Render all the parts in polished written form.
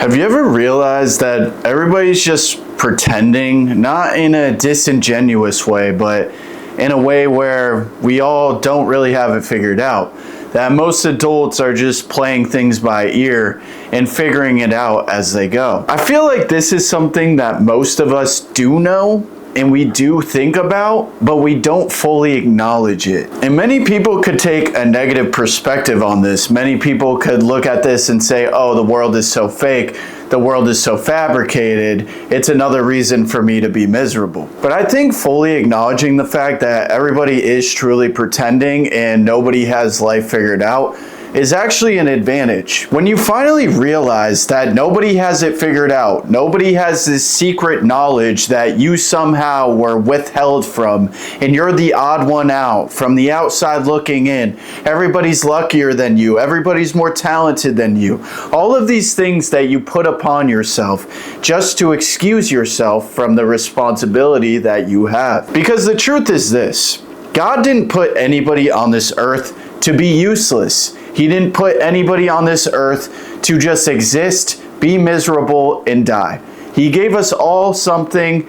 Have you ever realized that everybody's just pretending, not in a disingenuous way, but in a way where we all don't really have it figured out? That most adults are just playing things by ear and figuring it out as they go. I feel like this is something that most of us do know and we do think about, but we don't fully acknowledge it. And many people could take a negative perspective on this. Many people could look at this and say, oh, the world is so fake. The world is so fabricated. It's another reason for me to be miserable. But I think fully acknowledging the fact that everybody is truly pretending and nobody has life figured out is actually an advantage. When you finally realize that nobody has it figured out, nobody has this secret knowledge that you somehow were withheld from, and you're the odd one out from the outside looking in. Everybody's luckier than you, everybody's more talented than you. All of these things that you put upon yourself just to excuse yourself from the responsibility that you have. Because the truth is this: God didn't put anybody on this earth to be useless. He didn't put anybody on this earth to just exist, be miserable, and die. He gave us all something.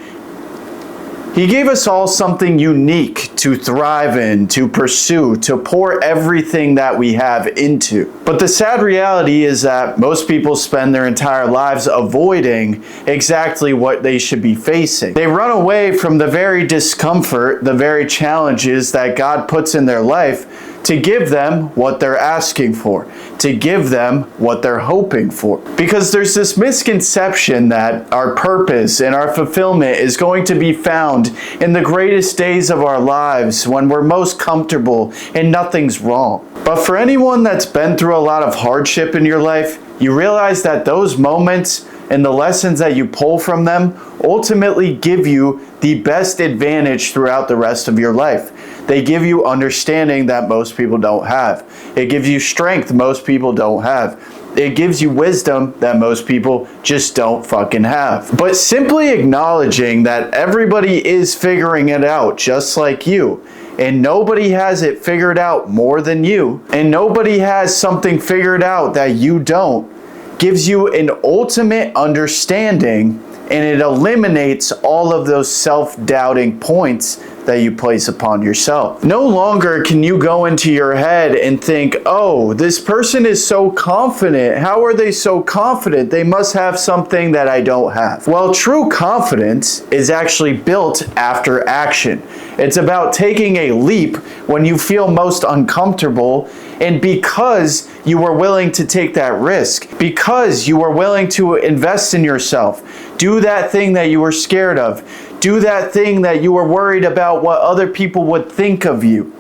He gave us all something unique to thrive in, to pursue, to pour everything that we have into. But the sad reality is that most people spend their entire lives avoiding exactly what they should be facing. They run away from the very discomfort, the very challenges that God puts in their life to give them what they're asking for, to give them what they're hoping for. Because there's this misconception that our purpose and our fulfillment is going to be found in the greatest days of our lives when we're most comfortable and nothing's wrong. But for anyone that's been through a lot of hardship in your life, you realize that those moments and the lessons that you pull from them ultimately give you the best advantage throughout the rest of your life. They give you understanding that most people don't have. It gives you strength most people don't have. It gives you wisdom that most people just don't fucking have. But simply acknowledging that everybody is figuring it out just like you, and nobody has it figured out more than you, and nobody has something figured out that you don't, gives you an ultimate understanding, and it eliminates all of those self-doubting points that you place upon yourself. No longer can you go into your head and think, oh, this person is so confident. How are they so confident? They must have something that I don't have. Well, true confidence is actually built after action. It's about taking a leap when you feel most uncomfortable, and because you were willing to take that risk, because you were willing to invest in yourself, do that thing that you were scared of, do that thing that you were worried about what other people would think of you.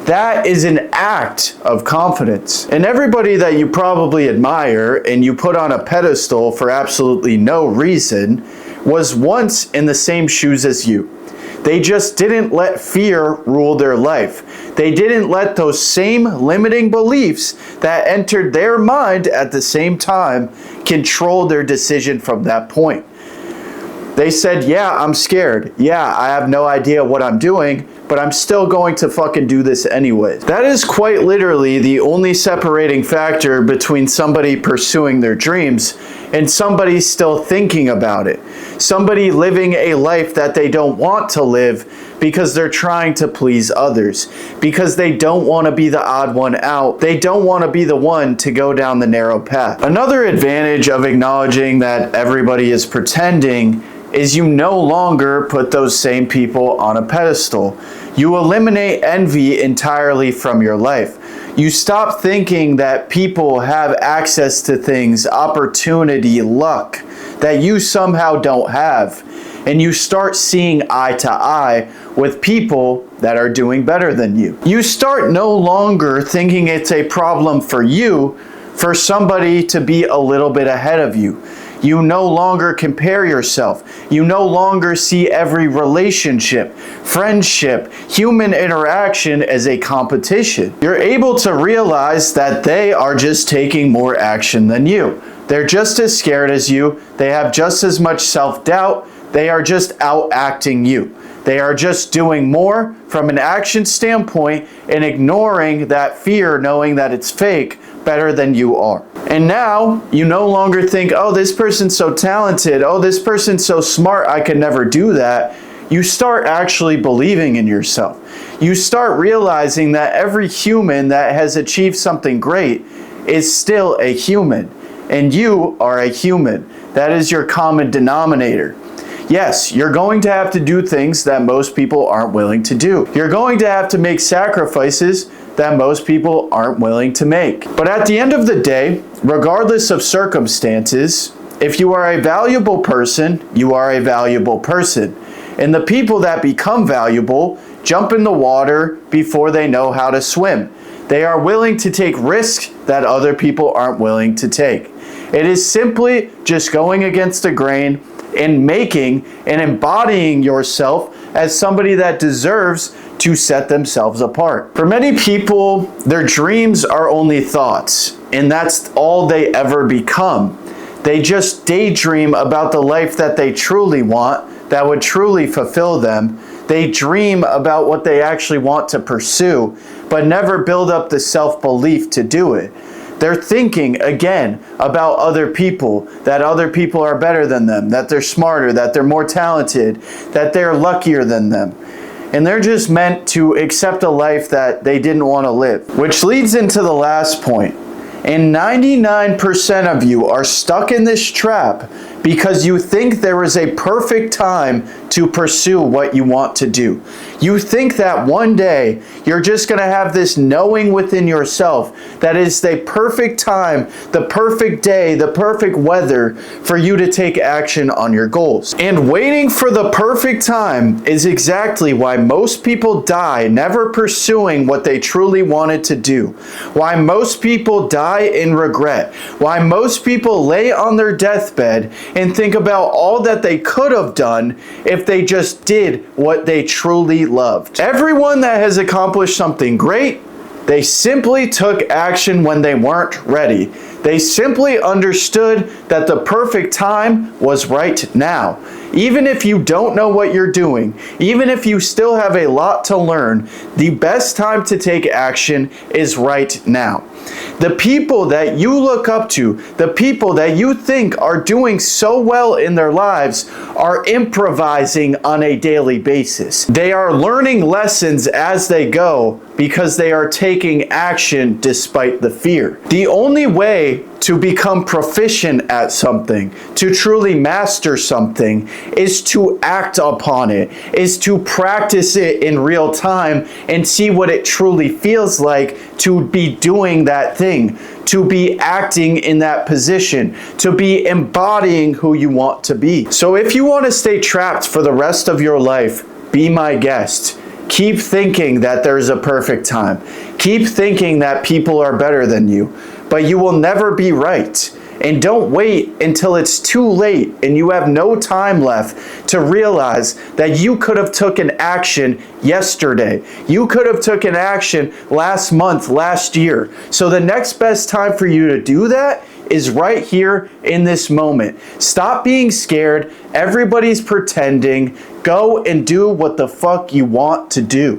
That is an act of confidence. And everybody that you probably admire and you put on a pedestal for absolutely no reason was once in the same shoes as you. They just didn't let fear rule their life. They didn't let those same limiting beliefs that entered their mind at the same time control their decision from that point. They said, yeah, I'm scared. Yeah, I have no idea what I'm doing, but I'm still going to fucking do this anyways. That is quite literally the only separating factor between somebody pursuing their dreams and somebody still thinking about it. Somebody living a life that they don't want to live because they're trying to please others, because they don't want to be the odd one out. They don't want to be the one to go down the narrow path. Another advantage of acknowledging that everybody is pretending is you no longer put those same people on a pedestal. You eliminate envy entirely from your life. You stop thinking that people have access to things, opportunity, luck, that you somehow don't have. And you start seeing eye to eye with people that are doing better than you. You start no longer thinking it's a problem for you for somebody to be a little bit ahead of you. You no longer compare yourself. You no longer see every relationship, friendship, human interaction as a competition. You're able to realize that they are just taking more action than you. They're just as scared as you. They have just as much self-doubt. They are just out-acting you. They are just doing more from an action standpoint and ignoring that fear, knowing that it's fake, better than you are. And now you no longer think, oh, this person's so talented, oh, this person's so smart, I could never do that. You start actually believing in yourself. You start realizing that every human that has achieved something great is still a human, and you are a human. That is your common denominator. Yes, you're going to have to do things that most people aren't willing to do. You're going to have to make sacrifices that most people aren't willing to make. But at the end of the day, regardless of circumstances, if you are a valuable person, you are a valuable person. And the people that become valuable jump in the water before they know how to swim. They are willing to take risks that other people aren't willing to take. It is simply just going against the grain and making and embodying yourself as somebody that deserves to set themselves apart. For many people, their dreams are only thoughts, and that's all they ever become. They just daydream about the life that they truly want, that would truly fulfill them. They dream about what they actually want to pursue, but never build up the self-belief to do it. They're thinking, again, about other people, that other people are better than them, that they're smarter, that they're more talented, that they're luckier than them. And they're just meant to accept a life that they didn't want to live. Which leads into the last point. And 99% of you are stuck in this trap because you think there is a perfect time to pursue what you want to do. You think that one day you're just going to have this knowing within yourself that is the perfect time, the perfect day, the perfect weather for you to take action on your goals. And waiting for the perfect time is exactly why most people die never pursuing what they truly wanted to do. Why most people die in regret. Why most people lay on their deathbed and think about all that they could have done if they just did what they truly loved. Everyone that has accomplished something great, they simply took action when they weren't ready. They simply understood that the perfect time was right now. Even if you don't know what you're doing, even if you still have a lot to learn, the best time to take action is right now. The people that you look up to, the people that you think are doing so well in their lives, are improvising on a daily basis. They are learning lessons as they go because they are taking action despite the fear. The only way to become proficient at something, to truly master something, is to act upon it, is to practice it in real time and see what it truly feels like to be doing that thing, to be acting in that position, to be embodying who you want to be. So if you want to stay trapped for the rest of your life, be my guest. Keep thinking that there's a perfect time. Keep thinking that people are better than you, but you will never be right. And don't wait until it's too late and you have no time left to realize that you could have taken action yesterday. You could have taken action last month, last year. So the next best time for you to do that is right here in this moment. Stop being scared. Everybody's pretending. Go and do what the fuck you want to do.